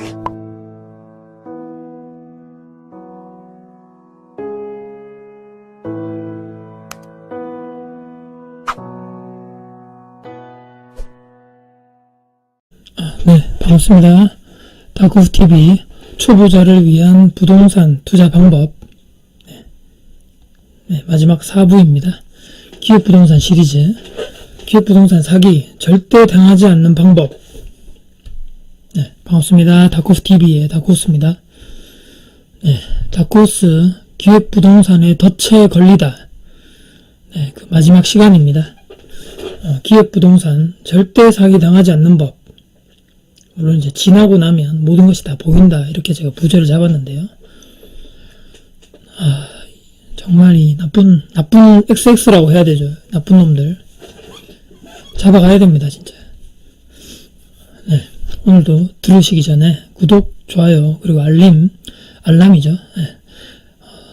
네, 반갑습니다. 다쿠TV 초보자를 위한 부동산 투자 방법 마지막 4부입니다. 기업부동산 시리즈 기업부동산 사기 절대 당하지 않는 방법. 반갑습니다. 다쿠TV의 다쿠스입니다. 다쿠스 기업부동산의 덫에 걸리다. 그 마지막 시간입니다. 기업부동산 절대 사기 당하지 않는 법. 물론 이제 지나고 나면 모든 것이 다 보인다, 이렇게 제가 부제를 잡았는데요. 정말 이 나쁜 XX라고 해야 되죠. 나쁜 놈들 잡아가야 됩니다, 진짜. 오늘도 들으시기 전에 구독, 좋아요, 그리고 알람이죠.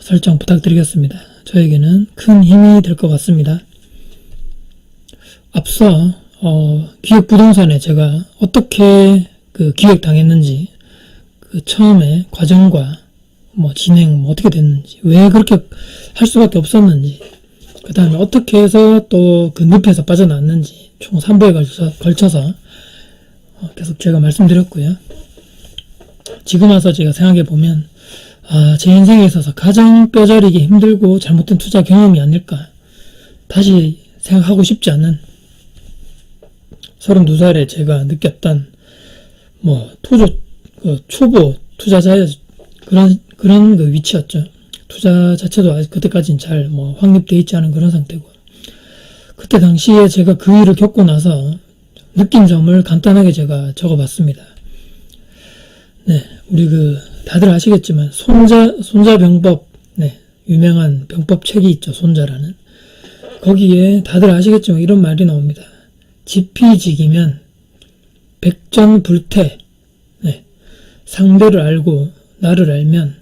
설정 부탁드리겠습니다. 저에게는 큰 힘이 될 것 같습니다. 앞서 기업부동산에 제가 어떻게 기획당했는지, 처음에 과정과 진행 어떻게 됐는지, 왜 그렇게 할 수밖에 없었는지, 그 다음에 어떻게 해서 또 그 늪에서 빠져나왔는지 총 3부에 걸쳐서 계속 제가 말씀드렸고요. 지금 와서 제가 생각해보면 제 인생에 있어서 가장 뼈저리기 힘들고 잘못된 투자 경험이 아닐까, 다시 생각하고 싶지 않은 32살에 제가 느꼈던 초보 투자자의 그런 위치였죠. 투자 자체도 아직 그때까지는 잘 확립되어 있지 않은 그런 상태고, 그때 당시에 제가 그 일을 겪고 나서 느낀 점을 간단하게 제가 적어봤습니다. 우리 다들 아시겠지만 손자 병법, 유명한 병법 책이 있죠. 손자라는. 거기에 다들 아시겠지만 이런 말이 나옵니다. 지피지기면 백전불태. 상대를 알고 나를 알면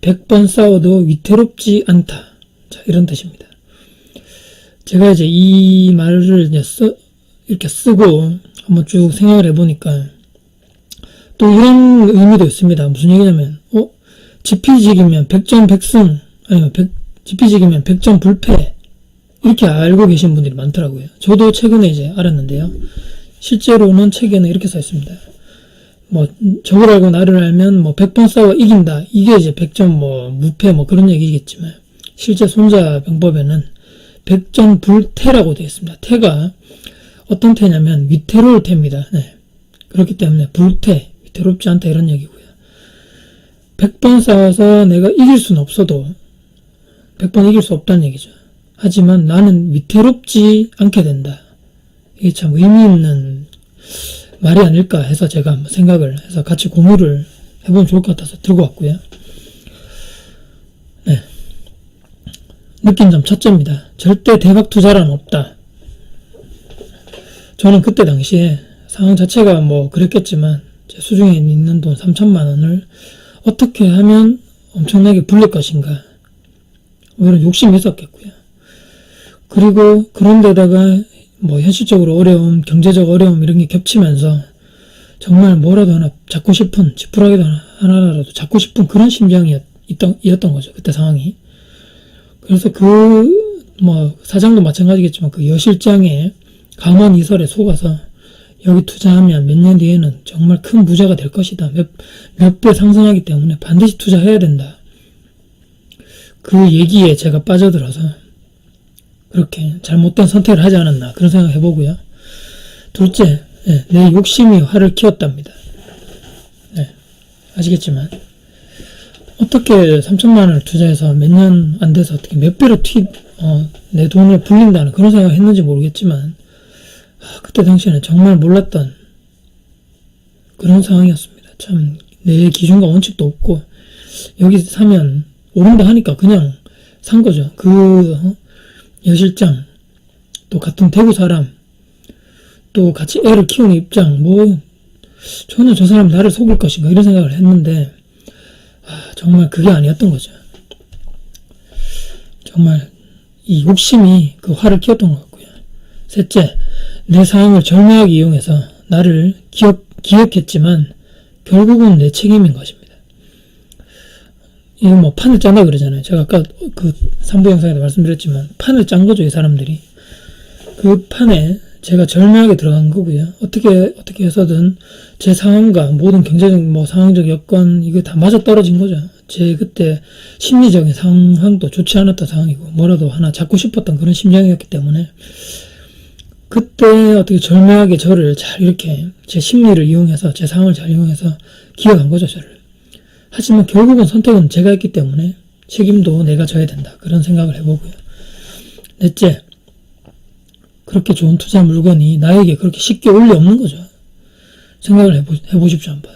100번 싸워도 위태롭지 않다. 자, 이런 뜻입니다. 제가 이제 이 말을 이렇게 쓰고 한번 쭉 생각을 해보니까 또 이런 의미도 있습니다. 무슨 얘기냐면, 지피지기면 백전백승, 아니면 지피지기면 백전불패, 이렇게 알고 계신 분들이 많더라고요. 저도 최근에 이제 알았는데요. 실제로는 책에는 이렇게 써 있습니다. 적을 알고 나를 알면 100번 싸워 이긴다. 이게 이제 100전 무패 그런 얘기겠지만, 실제 손자 병법에는 백전불태라고 되어 있습니다. 태가 어떤 태냐면 위태로울 태입니다. 그렇기 때문에 불태, 위태롭지 않다, 이런 얘기고요. 100번 싸워서 내가 이길 수는 없어도 100번 이길 수 없다는 얘기죠. 하지만 나는 위태롭지 않게 된다. 이게 참 의미 있는 말이 아닐까 해서 제가 한번 생각을 해서 같이 공유를 해보면 좋을 것 같아서 들고 왔고요. 느낀 점 첫째입니다. 절대 대박 투자란 없다. 저는 그때 당시에 상황 자체가 그랬겠지만 제 수중에 있는 돈 3천만 원을 어떻게 하면 엄청나게 불릴 것인가, 오히려 욕심이 있었겠고요. 그리고 그런데다가 현실적으로 어려움, 경제적 어려움 이런 게 겹치면서 정말 뭐라도 하나 잡고 싶은, 지푸라기도 하나라도 잡고 싶은 그런 심정이었던 거죠. 그때 상황이. 그래서 사장도 마찬가지겠지만 그 여실장의 강원 이설에 속아서 여기 투자하면 몇 년 뒤에는 정말 큰 부자가 될 것이다. 몇 배 상승하기 때문에 반드시 투자해야 된다. 그 얘기에 제가 빠져들어서 그렇게 잘못된 선택을 하지 않았나, 그런 생각을 해보고요. 둘째, 내 욕심이 화를 키웠답니다. 아시겠지만 어떻게 3천만 원을 투자해서 몇 년 안 돼서 어떻게 몇 배로 내 돈을 불린다는 그런 생각을 했는지 모르겠지만, 그때 당시에는 정말 몰랐던 그런 상황이었습니다. 참, 내 기준과 원칙도 없고 여기 사면 오른다 하니까 그냥 산 거죠. 여실장, 또 같은 대구 사람, 또 같이 애를 키우는 입장, 저는 저 사람 나를 속일 것인가, 이런 생각을 했는데, 정말 그게 아니었던 거죠. 정말 이 욕심이 그 화를 키웠던 것 같고요. 셋째, 내 상황을 절묘하게 이용해서 나를 기억했지만 결국은 내 책임인 것입니다. 이거 뭐 판을 짠다 그러잖아요. 제가 아까 그 3부 영상에도 말씀드렸지만 판을 짠 거죠, 이 사람들이. 그 판에 제가 절묘하게 들어간 거고요. 어떻게 해서든 제 상황과 모든 경제적 상황적 여건 이거 다 맞아 떨어진 거죠. 제 그때 심리적인 상황도 좋지 않았던 상황이고 뭐라도 하나 잡고 싶었던 그런 심정이었기 때문에 그때 어떻게 절묘하게 저를 잘 이렇게 제 심리를 이용해서 제 상황을 잘 이용해서 기억한 거죠, 저를. 하지만 결국은 선택은 제가 했기 때문에 책임도 내가 져야 된다. 그런 생각을 해보고요. 넷째, 그렇게 좋은 투자 물건이 나에게 그렇게 쉽게 올 리 없는 거죠. 생각을 해보십시오, 한번.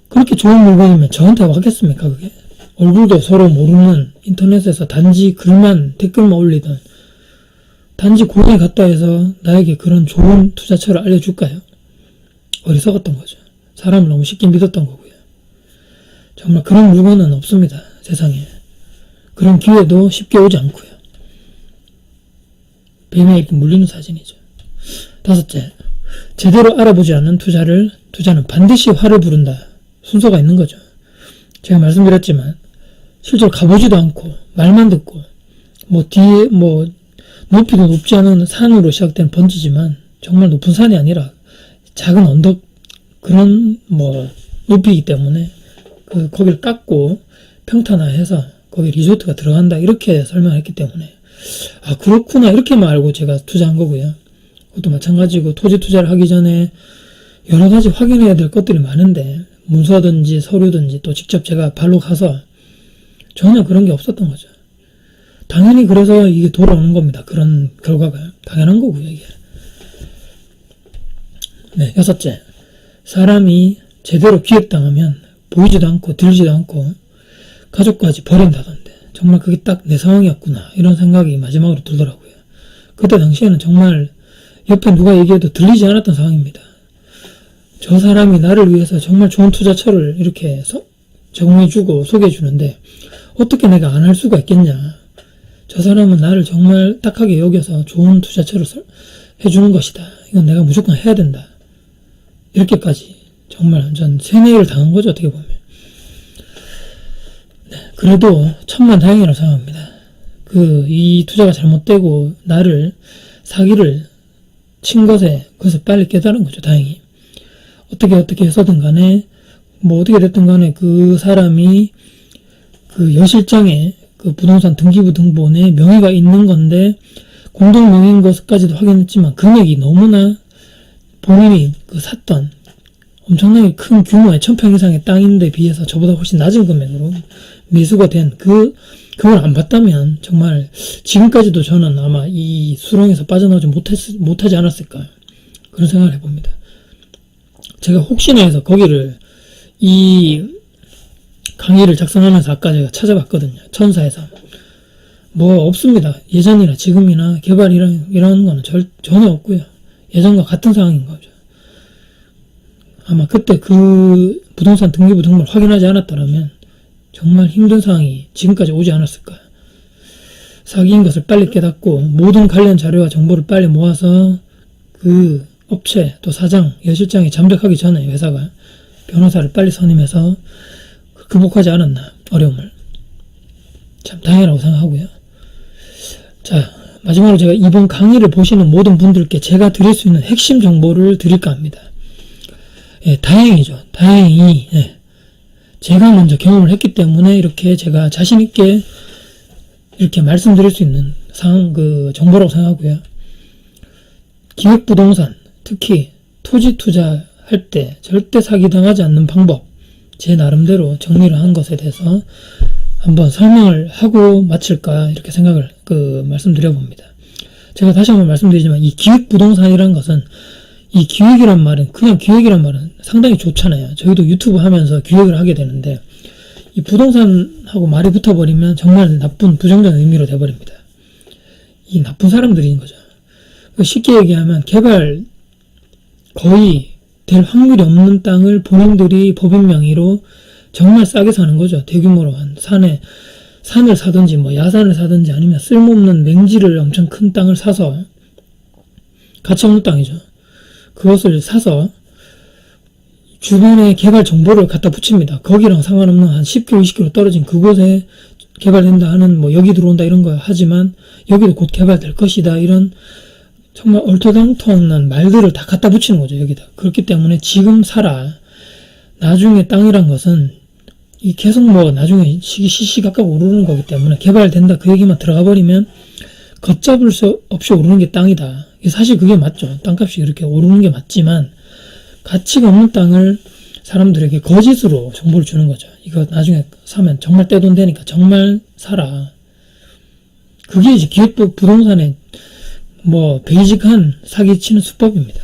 그렇게 좋은 물건이면 저한테 왔겠습니까, 그게? 얼굴도 서로 모르는 인터넷에서 단지 글만, 댓글만 올리던 단지 고에 갔다 해서 나에게 그런 좋은 투자처를 알려줄까요? 어리석었던 거죠. 사람을 너무 쉽게 믿었던 거고요. 정말 그런 물건은 없습니다, 세상에. 그런 기회도 쉽게 오지 않고요. 뱀에게 물리는 사진이죠. 다섯째, 제대로 알아보지 않는 투자는 반드시 화를 부른다. 순서가 있는 거죠. 제가 말씀드렸지만 실제로 가보지도 않고 말만 듣고 뒤에 높이도 높지 않은 산으로 시작된 번지지만 정말 높은 산이 아니라 작은 언덕 그런 높이이기 때문에 거기를 깎고 평탄화해서 거기 리조트가 들어간다 이렇게 설명했기 때문에 아 그렇구나 이렇게만 알고 제가 투자한 거고요. 그것도 마찬가지고 토지 투자를 하기 전에 여러 가지 확인해야 될 것들이 많은데 문서든지 서류든지 또 직접 제가 발로 가서 전혀 그런 게 없었던 거죠. 당연히 그래서 이게 돌아오는 겁니다. 그런 결과가 당연한 거고요, 이게. 네, 여섯째, 사람이 제대로 기획당하면 보이지도 않고 들지도 않고 가족까지 버린다던데 정말 그게 딱 내 상황이었구나 이런 생각이 마지막으로 들더라고요. 그때 당시에는 정말 옆에 누가 얘기해도 들리지 않았던 상황입니다. 저 사람이 나를 위해서 정말 좋은 투자처를 이렇게 제공해주고 소개해주는데 어떻게 내가 안 할 수가 있겠냐. 저 사람은 나를 정말 딱하게 여겨서 좋은 투자처를 해주는 것이다. 이건 내가 무조건 해야 된다. 이렇게까지 정말 완전 세뇌를 당한 거죠, 어떻게 보면. 네, 그래도 천만다행이라고 생각합니다. 이 투자가 잘못되고 나를 사기를 친 그것을 빨리 깨달은 거죠, 다행히. 어떻게 해서든 간에 어떻게 됐든 간에 그 사람이 그 여실장에 그 부동산 등기부 등본에 명의가 있는 건데 공동 명의인 것까지도 확인했지만 금액이 너무나 본인이 샀던 엄청나게 큰 규모의 1000평 이상의 땅인데 비해서 저보다 훨씬 낮은 금액으로 매수가 된 그걸 안 봤다면 정말 지금까지도 저는 아마 이 수렁에서 빠져나오지 못하지 않았을까 그런 생각을 해봅니다. 제가 혹시나 해서 거기를 이 강의를 작성하면서 아까 제가 찾아봤거든요. 천사에서 없습니다. 예전이나 지금이나 개발이라는 거는 전혀 없고요. 예전과 같은 상황인 거죠. 아마 그때 그 부동산 등기부 등본을 확인하지 않았더라면 정말 힘든 상황이 지금까지 오지 않았을까. 사기인 것을 빨리 깨닫고 모든 관련 자료와 정보를 빨리 모아서 그 업체 또 사장, 여실장이 잠적하기 전에 회사가 변호사를 빨리 선임해서 극복하지 않았나 어려움을. 참 다행이라고 생각하고요. 자, 마지막으로 제가 이번 강의를 보시는 모든 분들께 제가 드릴 수 있는 핵심 정보를 드릴까 합니다. 예, 다행이죠. 다행히 제가 먼저 경험을 했기 때문에 이렇게 제가 자신 있게 이렇게 말씀드릴 수 있는 정보라고 생각하고요. 기획부동산, 특히 토지 투자할 때 절대 사기당하지 않는 방법, 제 나름대로 정리를 한 것에 대해서 한번 설명을 하고 마칠까 이렇게 생각을 말씀드려봅니다. 제가 다시 한번 말씀드리지만 이 기획부동산이란 것은 이 기획이란 말은 그냥 기획이란 말은 상당히 좋잖아요. 저희도 유튜브 하면서 기획을 하게 되는데 이 부동산하고 말이 붙어버리면 정말 나쁜 부정적인 의미로 돼버립니다. 이 나쁜 사람들인 거죠. 쉽게 얘기하면 거의 될 확률이 없는 땅을 본인들이 법인 명의로 정말 싸게 사는 거죠. 대규모로 산을 사든지 야산을 사든지 아니면 쓸모없는 맹지를 엄청 큰 땅을 사서 가치 없는 땅이죠. 그것을 사서 주변에 개발 정보를 갖다 붙입니다. 거기랑 상관없는 한 10km, 20km 떨어진 그곳에 개발된다 하는 뭐 여기 들어온다 이런 거 하지만 여기도 곧 개발될 것이다 이런 정말 얼토당토한 말들을 다 갖다 붙이는 거죠. 여기다. 그렇기 때문에 지금 사라. 나중에 땅이란 것은 이 계속 뭐 나중에 시시각각 오르는 거기 때문에 개발된다 그 얘기만 들어가 버리면 걷잡을 수 없이 오르는 게 땅이다. 사실 그게 맞죠. 땅값이 이렇게 오르는 게 맞지만 가치가 없는 땅을 사람들에게 거짓으로 정보를 주는 거죠. 이거 나중에 사면 정말 떼돈 되니까 정말 사라. 그게 이제 기획부 부동산의 뭐 베이직한 사기치는 수법입니다.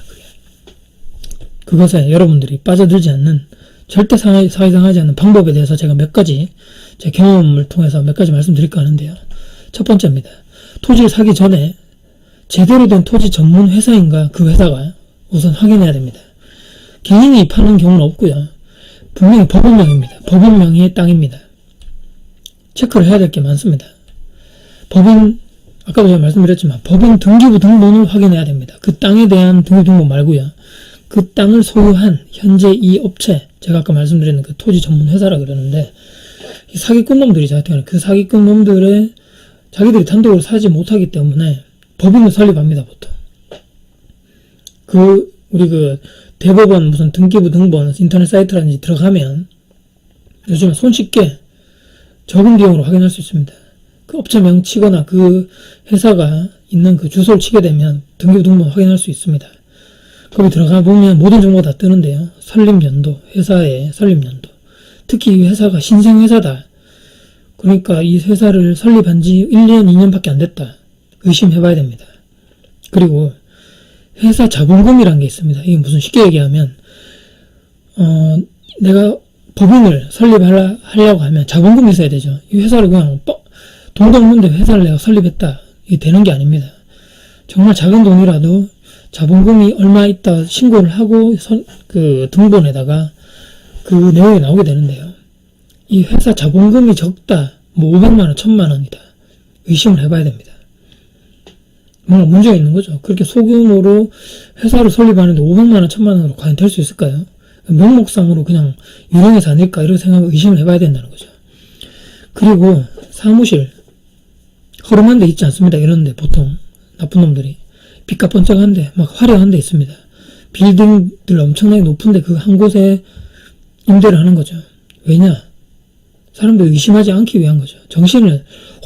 그것에 여러분들이 빠져들지 않는 절대 사기당하지 않는 방법에 대해서 제가 몇 가지 제 경험을 통해서 몇 가지 말씀드릴까 하는데요. 첫 번째입니다. 토지를 사기 전에 제대로 된 토지 전문 회사인가 그 회사가 우선 확인해야 됩니다. 개인이 파는 경우는 없고요. 분명히 법인명입니다. 법인명의의 땅입니다. 체크를 해야 될 게 많습니다. 아까도 제가 말씀드렸지만 법인 등기부 등본을 확인해야 됩니다. 그 땅에 대한 등기부 등본 말고요. 그 땅을 소유한 현재 이 업체, 제가 아까 말씀드린 그 토지 전문 회사라 그러는데 이 사기꾼 놈들이죠. 하여튼 그 사기꾼 놈들의 자기들이 단독으로 사지 못하기 때문에 법인을 설립합니다. 보통 우리 대법원 무슨 등기부 등본 인터넷 사이트라든지 들어가면 요즘 손쉽게 적은 비용으로 확인할 수 있습니다. 그 업체명 치거나 그 회사가 있는 그 주소를 치게 되면 등기부 등본 확인할 수 있습니다. 거기 들어가 보면 모든 정보가 다 뜨는데요. 설립연도, 회사의 설립연도. 특히 이 회사가 신생회사다. 그러니까 이 회사를 설립한 지 1년, 2년밖에 안 됐다. 의심해봐야 됩니다. 그리고 회사 자본금이라는 게 있습니다. 이게 무슨 쉽게 얘기하면 내가 법인을 설립하려고 하면 자본금이 있어야 되죠. 이 회사를 그냥 돈도 없는데 회사를 내가 설립했다. 이게 되는 게 아닙니다. 정말 작은 돈이라도 자본금이 얼마 있다 신고를 하고 그 등본에다가 그 내용이 나오게 되는데요. 이 회사 자본금이 적다. 뭐 500만원, 1000만원이다. 의심을 해봐야 됩니다. 뭔가 문제가 있는 거죠. 그렇게 소규모로 회사를 설립하는데 500만원, 1000만원으로 과연 될 수 있을까요? 명목상으로 그냥 유령회사 아닐까 이런 생각을 의심을 해봐야 된다는 거죠. 그리고 사무실 허름한 데 있지 않습니다. 이런데 보통 나쁜 놈들이 빛값 번쩍한데 막 화려한 데 있습니다. 빌딩들 엄청나게 높은데 그 한 곳에 임대를 하는 거죠. 왜냐? 사람들 의심하지 않기 위한 거죠.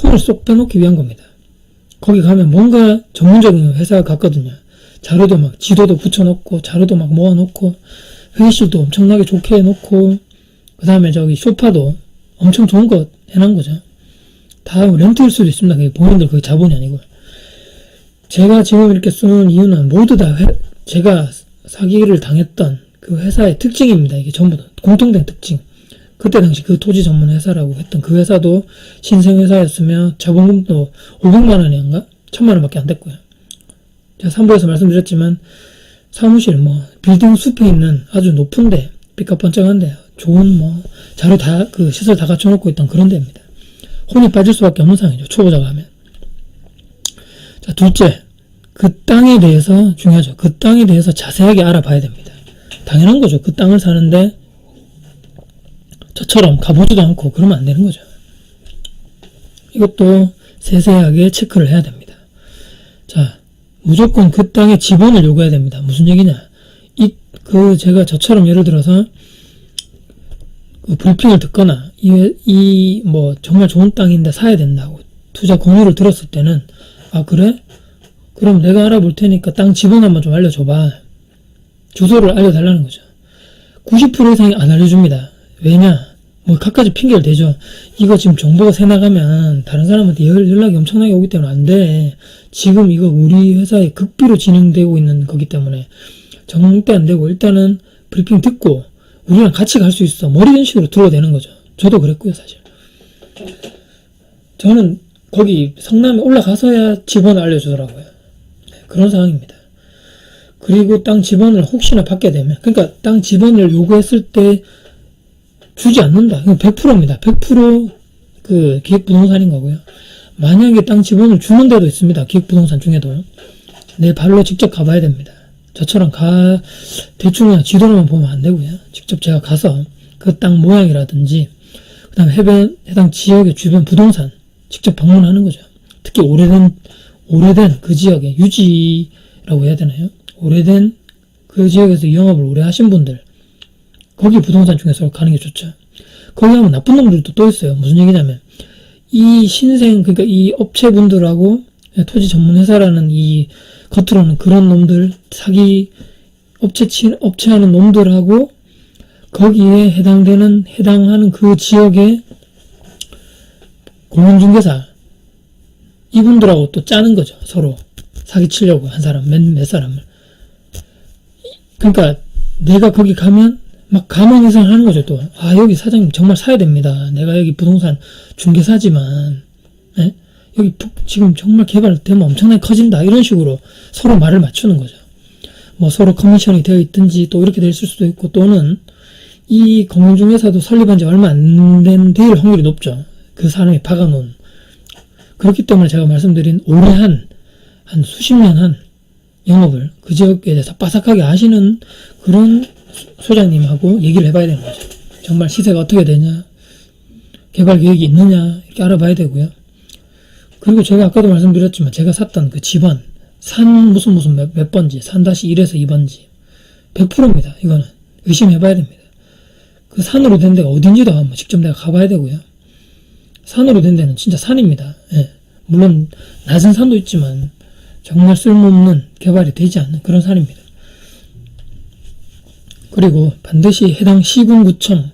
혼을 쏙 빼놓기 위한 겁니다. 거기 가면 뭔가 전문적인 회사가 같거든요. 자료도 막 지도도 붙여놓고 자료도 막 모아놓고 회의실도 엄청나게 좋게 해놓고 그 다음에 저기 소파도 엄청 좋은 거 해놓은 거죠. 다 렌트일 수도 있습니다. 그게 본인들 그게 자본이 아니고요. 제가 지금 이렇게 쓰는 이유는 모두 다 제가 사기를 당했던 그 회사의 특징입니다. 이게 전부 다 공통된 특징. 그때 당시 그 토지 전문 회사라고 했던 그 회사도 신생회사였으며 자본금도 500만원인가? 1000만원밖에 안 됐고요. 제가 3부에서 말씀드렸지만 사무실 빌딩 숲에 있는 아주 높은데 빛값 번쩍한데 좋은 자료 다 그 시설 다 갖춰놓고 있던 그런 데입니다. 혼이 빠질 수밖에 없는 상황이죠. 초보자가 하면. 자, 둘째, 그 땅에 대해서 중요하죠. 그 땅에 대해서 자세하게 알아봐야 됩니다. 당연한 거죠. 그 땅을 사는데 저처럼 가보지도 않고 그러면 안 되는 거죠. 이것도 세세하게 체크를 해야 됩니다. 자, 무조건 그 땅의 지분을 요구해야 됩니다. 무슨 얘기냐? 제가 저처럼 예를 들어서 그 브리핑을 듣거나 정말 좋은 땅인데 사야 된다고 투자 권유를 들었을 때는 그래? 그럼 내가 알아볼 테니까 땅 지분 한번 좀 알려줘봐. 주소를 알려달라는 거죠. 90% 이상이 안 알려줍니다. 왜냐? 갖가지 핑계를 대죠. 이거 지금 정보가 새 나가면 다른 사람한테 연락이 엄청나게 오기 때문에 안 돼. 지금 이거 우리 회사에 극비로 진행되고 있는 거기 때문에 절대 안 되고 일단은 브리핑 듣고 우리랑 같이 갈 수 있어. 이런 식으로 들어대는 거죠. 저도 그랬고요, 사실. 저는 거기 성남에 올라가서야 지번을 알려주더라고요. 그런 상황입니다. 그리고 땅 지번을 혹시나 받게 되면, 그러니까 땅 지번을 요구했을 때 주지 않는다. 이건 100%입니다. 100% 그 기획부동산인 거고요. 만약에 땅 지번을 주는 데도 있습니다. 기획부동산 중에도. 내 발로 직접 가봐야 됩니다. 저처럼 대충 그냥 지도로만 보면 안 되고요. 직접 제가 가서 그 땅 모양이라든지, 그 다음에 해당 지역의 주변 부동산 직접 방문하는 거죠. 특히 오래된 그 지역의 유지라고 해야 되나요? 오래된 그 지역에서 영업을 오래 하신 분들, 거기 부동산 중에서 가는 게 좋죠. 거기 하면 나쁜 놈들도 또 있어요. 무슨 얘기냐면, 그러니까 이 업체분들하고 토지 전문 회사라는 이 겉으로는 그런 놈들, 사기 업체하는 놈들하고 거기에 해당하는 그 지역의 공인중개사, 이분들하고 또 짜는 거죠. 서로 사기치려고 한 사람, 몇 사람을. 그러니까 내가 거기 가면 막 가망이상 하는 거죠. 또 여기 사장님 정말 사야 됩니다. 내가 여기 부동산 중개사지만 여기 지금 정말 개발되면 엄청나게 커진다. 이런 식으로 서로 말을 맞추는 거죠. 뭐 서로 커미션이 되어 있든지 또 이렇게 될 수도 있고, 또는 이 공인중개사도 설립한 지 얼마 안 될 확률이 높죠. 그 사람이 박아놓은. 그렇기 때문에 제가 말씀드린 오래 한 수십 년 한 영업을 그 지역에 대해서 빠삭하게 아시는 그런 소장님하고 얘기를 해봐야 되는 거죠. 정말 시세가 어떻게 되냐, 개발 계획이 있느냐, 이렇게 알아봐야 되고요. 그리고 제가 아까도 말씀드렸지만 제가 샀던 그 집안, 산 무슨 몇 번지, 산-1에서 2번지 100%입니다. 이거는 의심해봐야 됩니다. 그 산으로 된 데가 어딘지도 한번 직접 내가 가봐야 되고요. 산으로 된 데는 진짜 산입니다. 예. 물론 낮은 산도 있지만 정말 쓸모없는, 개발이 되지 않는 그런 산입니다. 그리고 반드시 해당 시군구청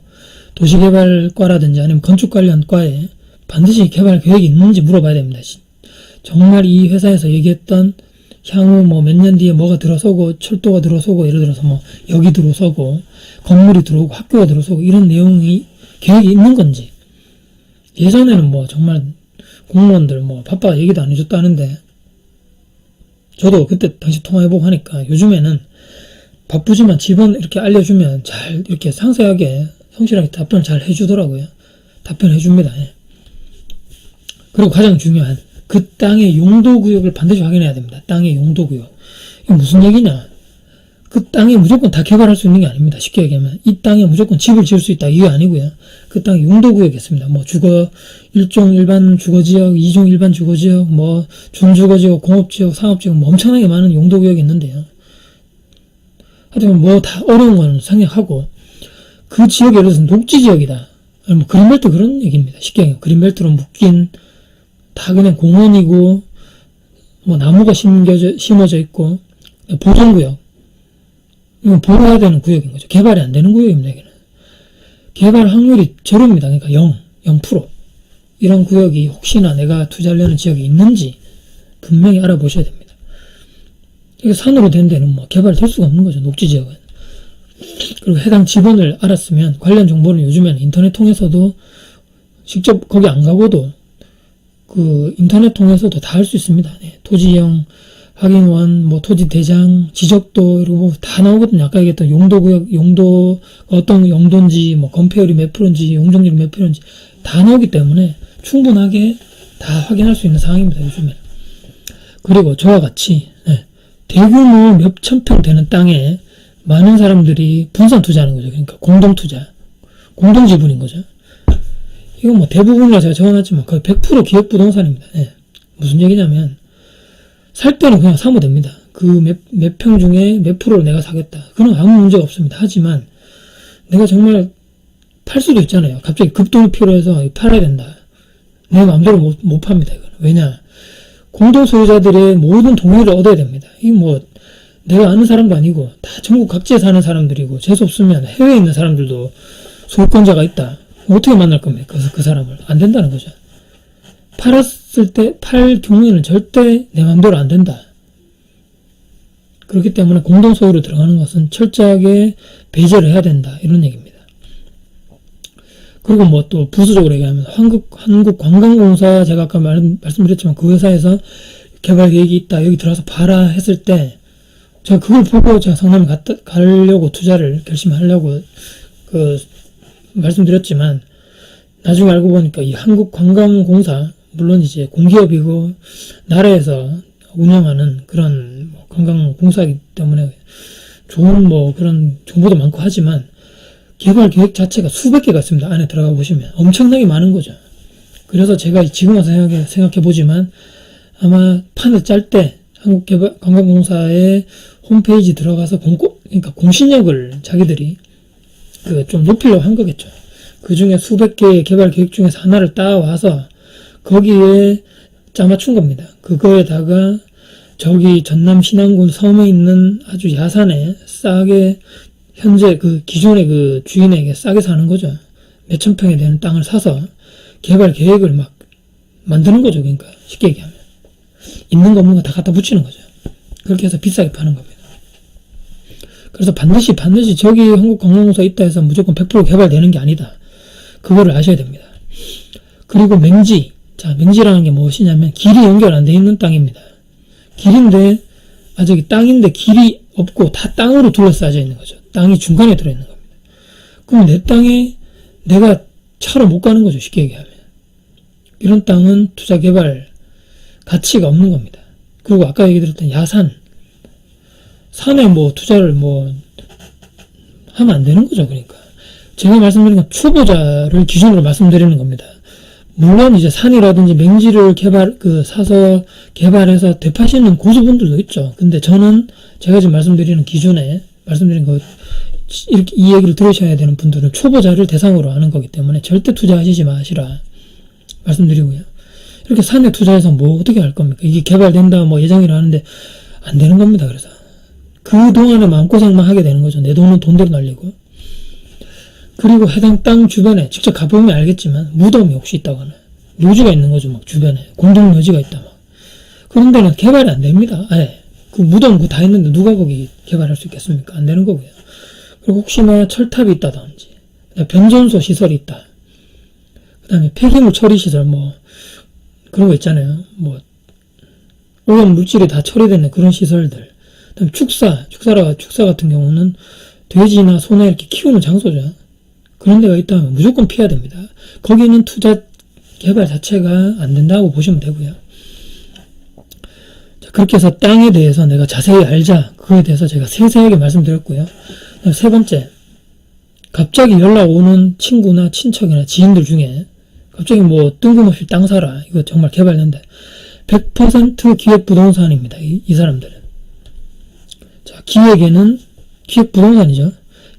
도시개발과라든지 아니면 건축 관련 과에 반드시 개발 계획이 있는지 물어봐야 됩니다. 정말 이 회사에서 얘기했던 향후 뭐 몇 년 뒤에 뭐가 들어서고, 철도가 들어서고, 예를 들어서 뭐 역이 들어서고, 건물이 들어오고, 학교가 들어서고, 이런 내용이 계획이 있는 건지. 예전에는 뭐 정말 공무원들 뭐 바빠 얘기도 안 해줬다는데, 저도 그때 당시 통화해보고 하니까 요즘에는 바쁘지만 집안 이렇게 알려주면 잘 이렇게 상세하게 성실하게 답변을 잘 해주더라고요. 답변해줍니다. 예. 그리고 가장 중요한 그 땅의 용도구역을 반드시 확인해야 됩니다. 땅의 용도구역. 이게 무슨 얘기냐? 그 땅에 무조건 다 개발할 수 있는 게 아닙니다. 쉽게 얘기하면 이 땅에 무조건 집을 지을 수 있다, 이게 아니고요. 그 땅의 용도구역이 있습니다. 뭐 1종 일반 주거지역, 2종 일반 주거지역, 뭐 준주거지역, 공업지역, 상업지역, 뭐 엄청나게 많은 용도구역이 있는데요. 하여튼 뭐 다 어려운 건 생략하고, 그 지역이 예를 들어서 녹지지역이다, 뭐 그린벨트, 그런 얘기입니다. 쉽게 얘기하면 그린벨트로 묶인 다 그냥 공원이고, 뭐 나무가 심어져 있고, 보존구역, 이건 보호해야 되는 구역인 거죠. 개발이 안 되는 구역입니다. 여기는 개발 확률이 제로입니다. 그러니까 0%. 이런 구역이 혹시나 내가 투자하려는 지역이 있는지 분명히 알아보셔야 됩니다. 이게 산으로 된 데는 뭐 개발될 수가 없는 거죠. 녹지지역은. 그리고 해당 지번을 알았으면 관련 정보는 요즘에는 인터넷 통해서도, 직접 거기 안 가고도 그 인터넷 통해서도 다 할 수 있습니다. 네. 토지형 확인원, 뭐 토지 대장, 지적도, 이러고 다 나오거든요. 아까 얘기했던 용도구역, 어떤 용도인지, 뭐 건폐율이 몇 프로인지, 용적률이 몇 프로인지 다 나오기 때문에 충분하게 다 확인할 수 있는 상황입니다. 요즘에. 그리고 저와 같이 대규모 몇천 평 되는 땅에 많은 사람들이 분산 투자하는 거죠. 그러니까 공동 투자, 공동 지분인 거죠. 이건 뭐 대부분이라 제가 적어놨지만 거의 100% 기획부동산입니다. 무슨 얘기냐면, 살 때는 그냥 사면 됩니다. 그 몇 평 중에 몇 프로를 내가 사겠다, 그건 아무 문제가 없습니다. 하지만 내가 정말 팔 수도 있잖아요. 갑자기 급돈이 필요해서 팔아야 된다, 내 마음대로 못 팝니다. 이거는. 왜냐? 공동 소유자들의 모든 동의를 얻어야 됩니다. 이게 뭐 내가 아는 사람도 아니고 다 전국 각지에 사는 사람들이고, 재수 없으면 해외에 있는 사람들도 소유권자가 있다. 어떻게 만날 겁니까? 그 사람을. 안 된다는 거죠. 팔 경우에는 절대 내 맘대로 안 된다. 그렇기 때문에 공동 소유로 들어가는 것은 철저하게 배제를 해야 된다, 이런 얘기입니다. 그리고 뭐 또 부수적으로 얘기하면 한국관광공사, 제가 아까 말씀드렸지만 그 회사에서 개발 계획이 있다, 여기 들어와서 봐라 했을 때, 제가 그걸 보고 제가 성남에 가려고 투자를 결심하려고 말씀드렸지만, 나중에 알고 보니까 이 한국관광공사, 물론 이제 공기업이고 나라에서 운영하는 그런 관광공사이기 때문에 좋은 뭐 그런 정보도 많고 하지만 개발 계획 자체가 수백 개가 있습니다. 안에 들어가 보시면 엄청나게 많은 거죠. 그래서 제가 지금 와서 생각해 보지만 아마 판을 짤 때 한국관광공사의 홈페이지 들어가서 그러니까 공신력을 자기들이 좀 높이려고 한 거겠죠. 그 중에 수백 개의 개발 계획 중에서 하나를 따와서 거기에 짜맞춘 겁니다. 그거에다가 저기 전남 신안군 섬에 있는 아주 야산에 싸게 현재 기존의 주인에게 싸게 사는 거죠. 몇천 평에 되는 땅을 사서 개발 계획을 막 만드는 거죠. 그러니까 쉽게 얘기하면 있는 거 없는 거 다 갖다 붙이는 거죠. 그렇게 해서 비싸게 파는 겁니다. 그래서 반드시 저기 한국관광공사 있다 해서 무조건 100% 개발되는 게 아니다. 그거를 아셔야 됩니다. 그리고 맹지. 자, 맹지라는 게 무엇이냐면 길이 연결 안 돼 있는 땅입니다. 길인데, 저기 땅인데 길이 없고 다 땅으로 둘러싸여 있는 거죠. 땅이 중간에 들어있는 겁니다. 그럼 내 땅에 내가 차로 못 가는 거죠. 쉽게 얘기하면. 이런 땅은 투자 개발 가치가 없는 겁니다. 그리고 아까 얘기 드렸던 야산. 산에 투자를 하면 안 되는 거죠. 그러니까. 제가 말씀드린 건 초보자를 기준으로 말씀드리는 겁니다. 물론 이제 산이라든지 맹지를 사서 개발해서 되파시는 고수분들도 있죠. 근데 저는 제가 지금 말씀드리는 기준에 말씀드린 이렇게 이 얘기를 들으셔야 되는 분들은 초보자를 대상으로 하는 거기 때문에 절대 투자하시지 마시라 말씀드리고요. 이렇게 산에 투자해서 어떻게 할 겁니까? 이게 개발된다 예정이라 하는데 안 되는 겁니다. 그래서 그동안에 마음고생만 하게 되는 거죠. 내 돈은 돈대로 날리고. 그리고 해당 땅 주변에 직접 가보면 알겠지만 무덤이 혹시 있다거나 묘지가 있는 거죠. 주변에 공동 묘지가 있다 그런 데는 개발이 안 됩니다. 그 무덤 다 있는데 누가 거기 개발할 수 있겠습니까? 안 되는 거고요. 그리고 혹시나 철탑이 있다든지 변전소 시설이 있다. 그 다음에 폐기물 처리 시설 그런 거 있잖아요. 오염 물질이 다 처리되는 그런 시설들. 그 다음에 축사 같은 경우는 돼지나 소나 이렇게 키우는 장소죠. 그런 데가 있다면 무조건 피해야 됩니다. 거기는 투자 개발 자체가 안 된다고 보시면 되고요. 자, 그렇게 해서 땅에 대해서 내가 자세히 알자. 그거에 대해서 제가 세세하게 말씀드렸고요. 세 번째, 갑자기 연락 오는 친구나 친척이나 지인들 중에 갑자기 뜬금없이 땅 사라. 이거 정말 개발된다. 100% 기획부동산입니다. 이 사람들은. 자, 기획부동산이죠.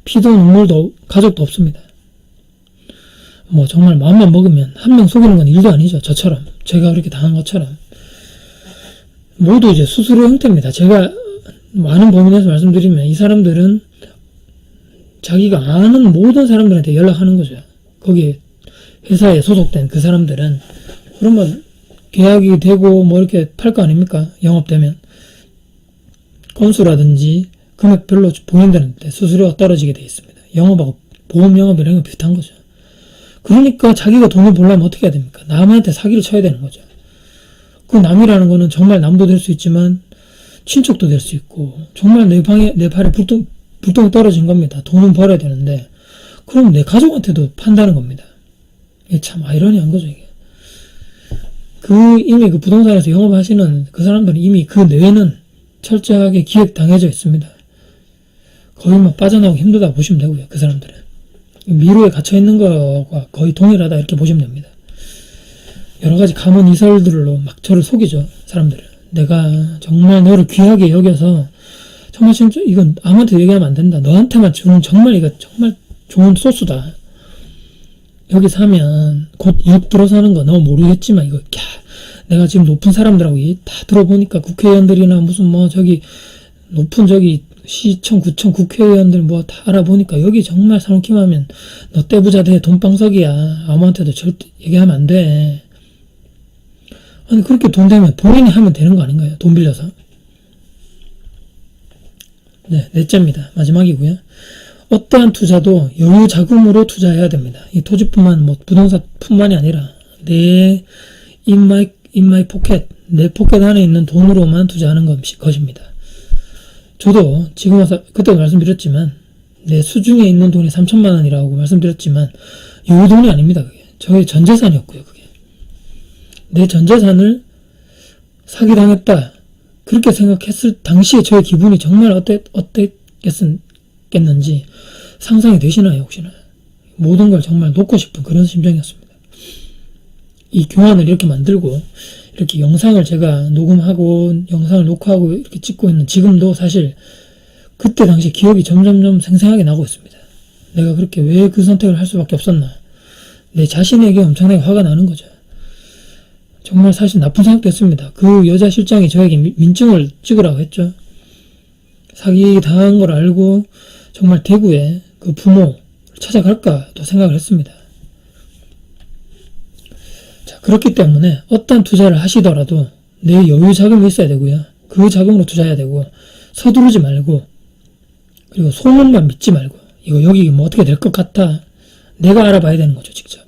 피도 눈물도 가족도 없습니다. 정말 마음만 먹으면 한 명 속이는 건 일도 아니죠. 저처럼. 제가 그렇게 당한 것처럼. 모두 이제 수수료 형태입니다. 제가 많은 범위 내에서 말씀드리면 이 사람들은 자기가 아는 모든 사람들한테 연락하는 거죠. 거기 회사에 소속된 그 사람들은. 그러면 계약이 되고 이렇게 팔 거 아닙니까? 영업되면. 건수라든지 금액별로 보인다는데 수수료가 떨어지게 되어 있습니다. 영업하고 보험 영업이랑 건 비슷한 거죠. 그러니까 자기가 돈을 벌려면 어떻게 해야 됩니까? 남한테 사기를 쳐야 되는 거죠. 그 남이라는 거는 정말 남도 될 수 있지만 친척도 될 수 있고 정말 내 팔에 불똥이 떨어진 겁니다. 돈은 벌어야 되는데 그럼 내 가족한테도 판다는 겁니다. 이게 참 아이러니한 거죠. 이게. 이미 부동산에서 영업하시는 그 사람들은 이미 그 뇌는 철저하게 기획당해져 있습니다. 거의 빠져나오기 힘들다 보시면 되고요. 그 사람들은. 미로에 갇혀있는 거와 거의 동일하다 이렇게 보시면 됩니다. 여러가지 가문이설들로 저를 속이죠. 사람들은. 내가 정말 너를 귀하게 여겨서 정말 진짜 이건 아무한테 얘기하면 안 된다. 너한테만 주는 정말 이거 정말 좋은 소스다. 여기 사면 곧 6 들어 사는 거 너 모르겠지만 이거 내가 지금 높은 사람들하고 다 들어보니까 국회의원들이나 무슨 높은 시청, 구청, 국회의원들 다 알아보니까 여기 정말 사놓기만 하면 너 떼부자 돼. 돈방석이야. 아무한테도 절대 얘기하면 안 돼. 아니 그렇게 돈 되면 본인이 하면 되는 거 아닌가요? 돈 빌려서. 네, 넷째입니다. 마지막이고요. 어떠한 투자도 여유 자금으로 투자해야 됩니다. 이 토지뿐만 부동산뿐만이 아니라 내 in my pocket, 내 포켓 안에 있는 돈으로만 투자하는 것입니다. 저도 지금 와서 그때도 말씀드렸지만 내 수중에 있는 돈이 3천만 원이라고 말씀드렸지만 요 돈이 아닙니다. 그게 저의 전재산이었고요. 그게 내 전재산을 사기당했다. 그렇게 생각했을 당시에 저의 기분이 정말 어땠겠는지 상상이 되시나요, 혹시나? 모든 걸 정말 놓고 싶은 그런 심정이었습니다. 이 교환을 이렇게 만들고 이렇게 영상을 제가 녹음하고 영상을 녹화하고 이렇게 찍고 있는 지금도 사실 그때 당시 기억이 점점점 생생하게 나고 있습니다. 내가 그렇게 왜 그 선택을 할 수밖에 없었나. 내 자신에게 엄청나게 화가 나는 거죠. 정말 사실 나쁜 생각도 했습니다. 그 여자 실장이 저에게 민증을 찍으라고 했죠. 사기 당한 걸 알고 정말 대구에 그 부모를 찾아갈까도 생각을 했습니다. 자, 그렇기 때문에 어떤 투자를 하시더라도 내 여유 자금이 있어야 되고요. 그 자금으로 투자해야 되고 서두르지 말고 그리고 소문만 믿지 말고 이거 여기 뭐 어떻게 될 것 같아 내가 알아봐야 되는 거죠. 직접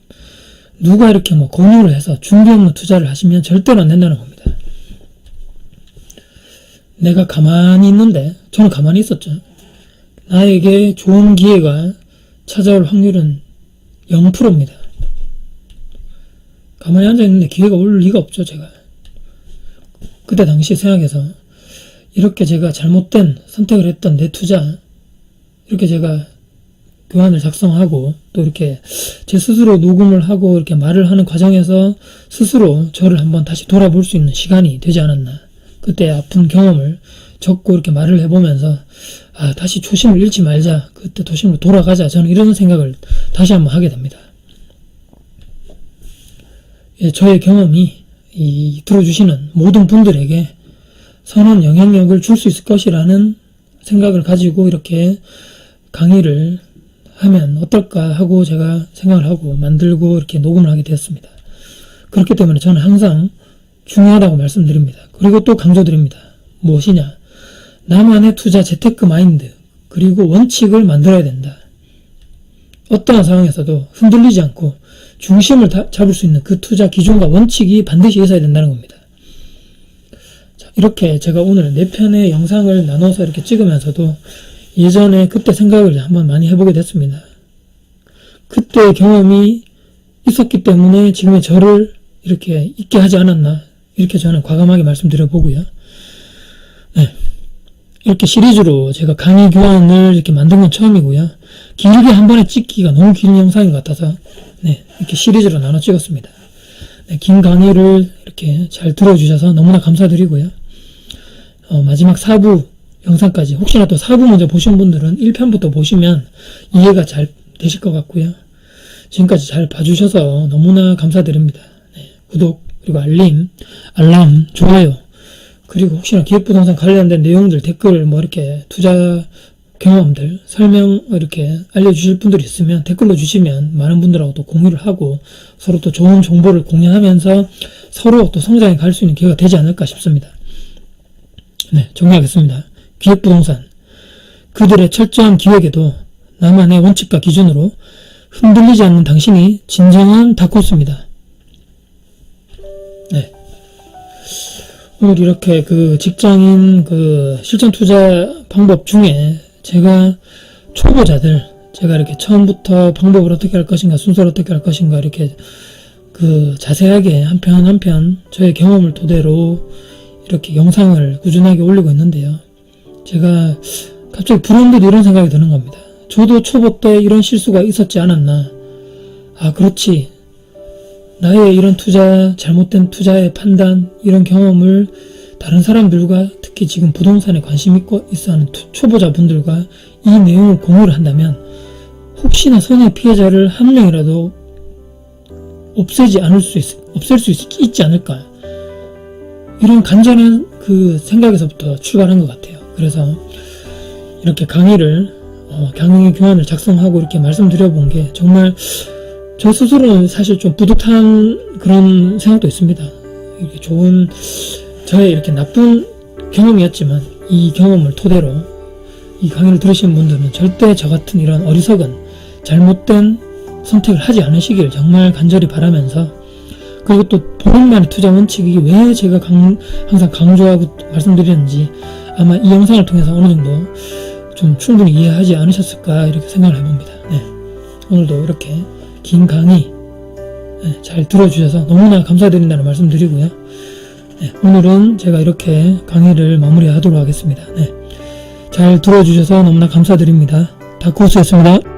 누가 이렇게 뭐 권유를 해서 준비 없는 투자를 하시면 절대로 안 된다는 겁니다. 내가 가만히 있는데 저는 가만히 있었죠. 나에게 좋은 기회가 찾아올 확률은 0%입니다. 가만히 앉아있는데 기회가 올 리가 없죠. 제가 그때 당시 생각해서 이렇게 제가 잘못된 선택을 했던 내 투자 이렇게 제가 교환을 작성하고 또 이렇게 제 스스로 녹음을 하고 이렇게 말을 하는 과정에서 스스로 저를 한번 다시 돌아볼 수 있는 시간이 되지 않았나. 그때 아픈 경험을 적고 이렇게 말을 해보면서 다시 초심을 잃지 말자. 그때 초심으로 돌아가자. 저는 이런 생각을 다시 한번 하게 됩니다. 저의 경험이 들어주시는 모든 분들에게 선한 영향력을 줄 수 있을 것이라는 생각을 가지고 이렇게 강의를 하면 어떨까 하고 제가 생각을 하고 만들고 이렇게 녹음을 하게 되었습니다. 그렇기 때문에 저는 항상 중요하다고 말씀드립니다. 그리고 또 강조드립니다. 무엇이냐? 나만의 투자 재테크 마인드 그리고 원칙을 만들어야 된다. 어떠한 상황에서도 흔들리지 않고 중심을 잡을 수 있는 그 투자 기준과 원칙이 반드시 있어야 된다는 겁니다. 자, 이렇게 제가 오늘 4편의 영상을 나눠서 이렇게 찍으면서도 예전에 그때 생각을 한번 많이 해보게 됐습니다. 그때의 경험이 있었기 때문에 지금의 저를 이렇게 있게 하지 않았나 이렇게 저는 과감하게 말씀드려보고요. 네. 이렇게 시리즈로 제가 강의 교환을 이렇게 만든 건 처음이고요. 길게 한 번에 찍기가 너무 긴 영상인 것 같아서 이렇게 시리즈로 나눠 찍었습니다. 긴 강의를 이렇게 잘 들어주셔서 너무나 감사드리고요. 마지막 4부 영상까지 혹시나 또 4부 먼저 보신 분들은 1편부터 보시면 이해가 잘 되실 것 같고요. 지금까지 잘 봐주셔서 너무나 감사드립니다. 구독 그리고 알람, 좋아요 그리고 혹시나 기획부동산 관련된 내용들 댓글 뭐 이렇게 투자 경험들 설명 이렇게 알려주실 분들이 있으면 댓글로 주시면 많은 분들하고 또 공유를 하고 서로 또 좋은 정보를 공유하면서 서로 또 성장해 갈 수 있는 기회가 되지 않을까 싶습니다. 정리하겠습니다. 기획부동산 그들의 철저한 기획에도 나만의 원칙과 기준으로 흔들리지 않는 당신이 진정한 다코스입니다. 오늘 이렇게 그 직장인 그 실전 투자 방법 중에 제가 초보자들 제가 이렇게 처음부터 방법을 어떻게 할 것인가 순서를 어떻게 할 것인가 이렇게 그 자세하게 한 편 한 편 저의 경험을 토대로 이렇게 영상을 꾸준하게 올리고 있는데요. 제가 갑자기 불현듯 이런 생각이 드는 겁니다. 저도 초보 때 이런 실수가 있었지 않았나. 그렇지. 나의 이런 투자, 잘못된 투자의 판단, 이런 경험을 다른 사람들과 특히 지금 부동산에 관심 있고 있어하는 초보자분들과 이 내용을 공유를 한다면 혹시나 손해 피해자를 한 명이라도 없앨 수 있지 않을까. 이런 간절한 그 생각에서부터 출발한 것 같아요. 그래서 이렇게 강의 교환을 작성하고 이렇게 말씀드려본 게 정말 저 스스로는 사실 좀 뿌듯한 그런 생각도 있습니다. 이렇게 좋은 저의 이렇게 나쁜 경험이었지만 이 경험을 토대로 이 강의를 들으신 분들은 절대 저 같은 이런 어리석은 잘못된 선택을 하지 않으시길 정말 간절히 바라면서 그리고 또 본인만의 투자 원칙이 왜 제가 항상 강조하고 말씀드리는지 아마 이 영상을 통해서 어느 정도 좀 충분히 이해하지 않으셨을까 이렇게 생각을 해봅니다. 오늘도 이렇게 긴 강의 잘 들어주셔서 너무나 감사드린다는 말씀 드리고요. 네, 오늘은 제가 이렇게 강의를 마무리하도록 하겠습니다. 네, 잘 들어주셔서 너무나 감사드립니다. 다크호스였습니다.